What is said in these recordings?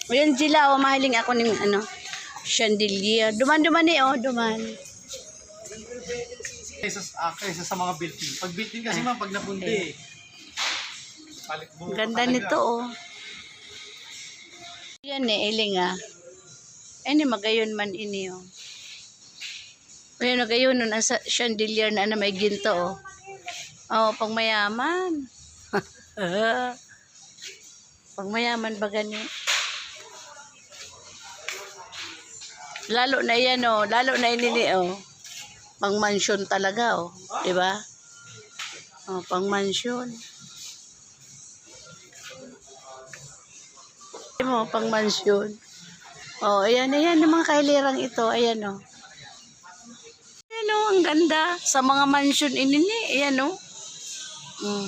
Ayan sila, oh, mahiling ako ng ano, chandelier. Duman-duman eh, oh, duman. Kaysa sa mga built-in. Pag built-in kasi man, pag napundi, palit mo. Ganda nito, oh. Yan eh, iling ah. Ini magayon man ini, oh. Ayan, magayon nun, ang chandelier na may ginto, oh. Oh, pang mayaman. Pang mayaman ba gani? Lalo na yan, oh. Lalo na ini, oh. Pang mansion talaga, oh. Diba? Oh, pang mansion. Mo, pang mansion. Oh, ayan, ayan, yung mga kailirang ito. Ayan, oh. Ayan, oh, ang ganda. Sa mga mansion ini, ayan, oh. Oh,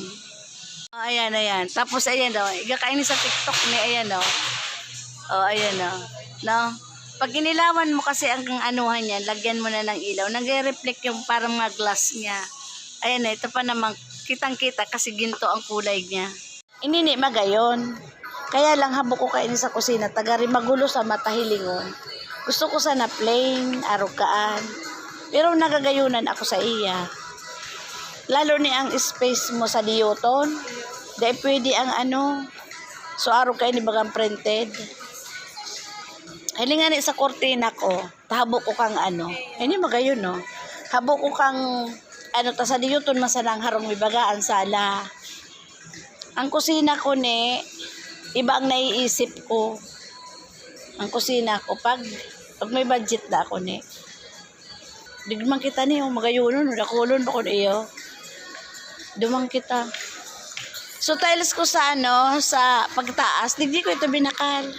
ayan, ayan. Tapos, ayan, oh. Igakain sa TikTok ni, ayan, oh. Oh, ayan, oh. No? Pag inilawan mo kasi ang anuhan niya, lagyan mo na ng ilaw. Nag-reflect yung parang mga glass niya. Ayan, ito pa namang kitang-kita kasi ginto ang kulay niya. Inini magayon. Kaya lang habok ko kain sa kusina, tagari magulo sa matahilingon. Gusto ko sana plain, arugaan. Pero nagagayunan ako sa iya. Lalo ni ang space mo sa Newton. Dahil pwede ang ano. So arug kayo ni bagang printed. Hilingan ni sa kortina ko, tahabok ko kang ano. Hindi magayon no. Habok ko kang ano ta sa Newton masanang harong mibagaan sala. Ang kusina ko ni iba ang naiisip ko. Ang kusina ko pag may budget na ako ni. Digman kita ni magayon no, dakulon pa kun iyo. Dumang kita. So tiles ko sa ano sa pagtaas, hindi ko ito binakal.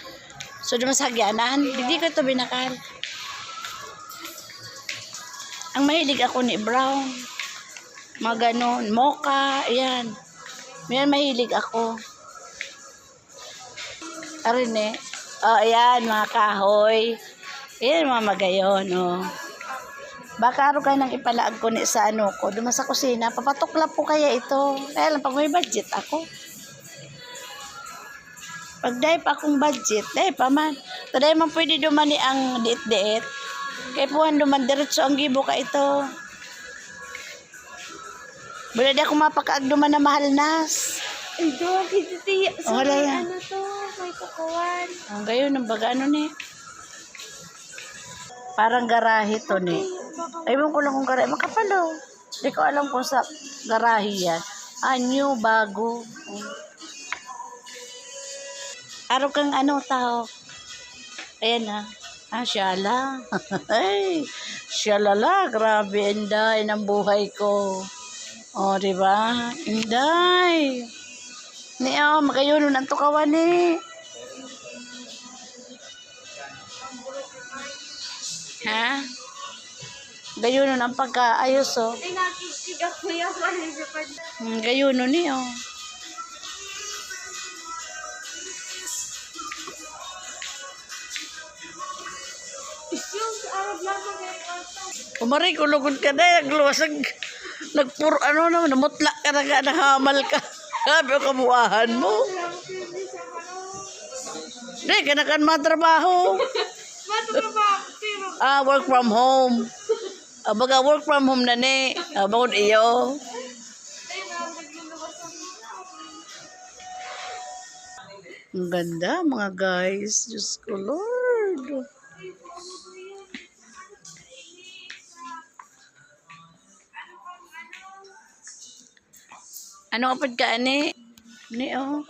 So duman sa hagyanan, hindi ko ito binakal. Ang mahilig ako ni brown. Mga ganon, mocha, ayan. Yan mahilig ako. Arin eh. Oh, ayan, mga kahoy. Ayan, mga magayon, oh. Baka araw kayo nang ipalaag ko ni sa ano ko. Duman sa kusina, papatukla po kaya ito. Kaya lang, pag may budget ako. Pag dahil pa akong budget, dahil pa man. Dahil man pwede dumani ang diit-diit. Kaya puhan duman, diretso ang gibo ka ito. Wala di ako mapakaag duman na mahal nas. Ay, dog, hindi. So, Wala may yan. ano to, may kukuwan. Ang gayon, ang baga ano ni. Parang garahe to ni. Ayun ko lang kung garahe. Makapalo. Hindi ko alam kung sa garahe yan. New, bago. Araw kang ano tao. Ayan na. Syala. Ay, syalala. Grabe, inday ng buhay ko. O, diba? Inday. Ni, magayunon ang tukawan ni. Ha? Gayunon ang pagkaayos, oh. Ay, nakikig ako yung malipad. Gayunon ni, oh. Yung Arab lang ko may kwarto. Kumari, kulugod ka na. Nagluwasag. Ano naman, namutla ka na nga, nahamal ka. Sabi ang kamuahan mo. Hindi, kanakan matrabaho. Matrabaho, pero Work from home. Baga work from home na ni. Bakit iyo? ay, naglulubas ako. Ang ganda mga guys. Diyos ko Lord. Ano kapag ka ani? Ni oh.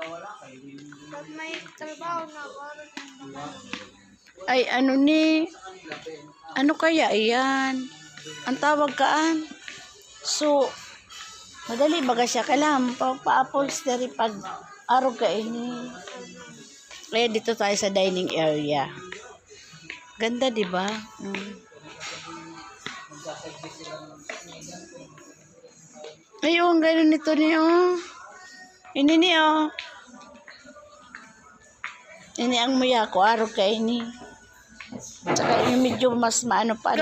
Pag may trabaho na, parang yung mga Ay ano ni? Ano kaya iyan? Ang tawag kaan? So, madali baga siya. Kailangan pa-upholstery pag araw ka ini. Kaya dito tayo sa dining area. Ganda, di ba? Ayun, ganun nito niyo. Ini niyo. Ini ang muya ko, araw ka ini. Tsaka yung medyo mas maano pa.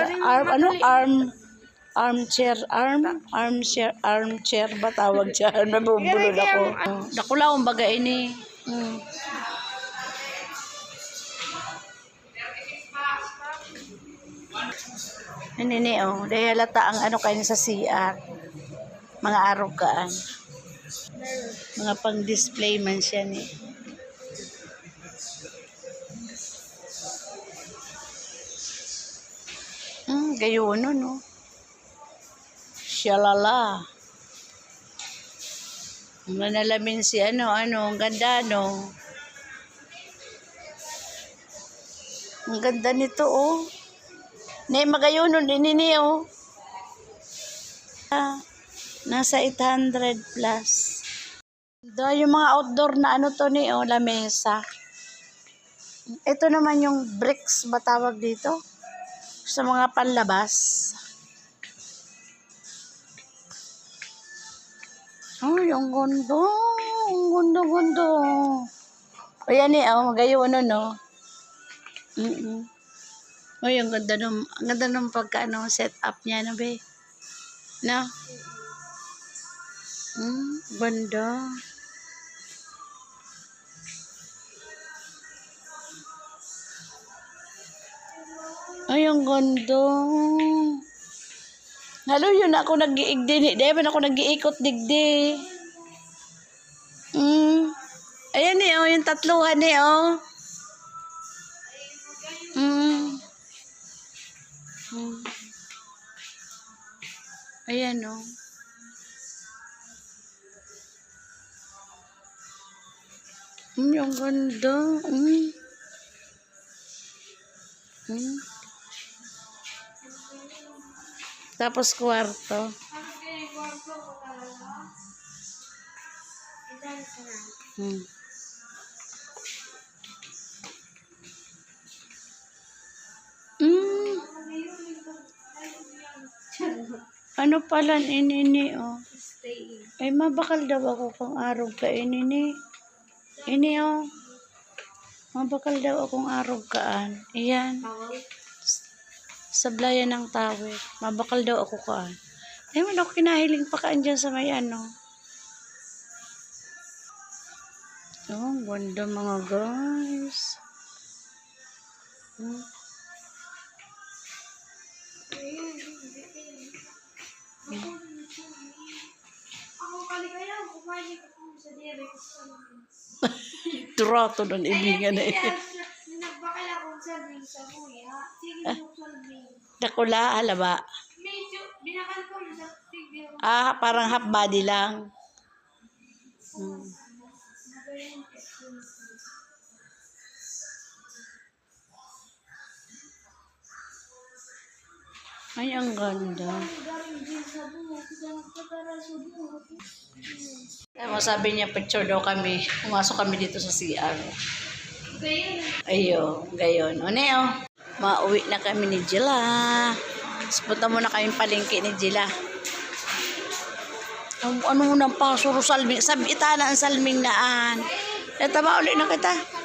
Armchair ba tawag siya? Nabubulol ako. Nakulaong baga ini. Nini, oh. Dahil halata ang ano kayo sa CR. Mga arugaan. Mga pang-display man siya ni. Gayon, no? Shalala. Manalamin si ano, ang ganda, no? Ang ganda nito, oh. Magayonon, inini, oh. Nasa 800 plus. Yung mga outdoor na ano to ni, oh, lamesa. Ito naman yung bricks ba tawag dito? Sa mga panlabas. Ay, ang ganda. Ang ganda. O yan eh, oh, magayon ano, no? Ay, ang ganda ng pagka, set up niya, no, be? No? Ganda. Ay, ang ganda. Halo, yun ako nag-iig din. Di ba ako nag-iikot digdi. Ayan eh, oh, yung tatluhan eh, oh. Ayan, oh. Ang ganda. Tapos kwarto. Ano pala inini, oh. Ay, mabakal daw ako kung araw ka inini. Ini, oh. Mabakal daw akong araw kaan. Ayan. Sablayan ng tawid. Mabakal daw ako kaan. Ay, wala ako kinahiling pa kaan dyan sa may ano. Oh, ang ganda mga guys. Ako kaligaya, kumain ko sa direct sa Trato ng ibingan na eh. nagbakal ako sa ring sa kuya. Sige mo sa ring. Dakula, halaba. Medyo, binakal ko sa sige. Parang half body lang. Ay, ang ganda. Sabi niya, picture daw kami. Pumasok kami dito sa CR. Ayo, gayon. O Neo, mauwi na kami ni Jilla. Punta muna kami palengke ni Jilla. Ano mo nang pasuro salming? Sabi itana ang salming naan. Tama ulit na kita.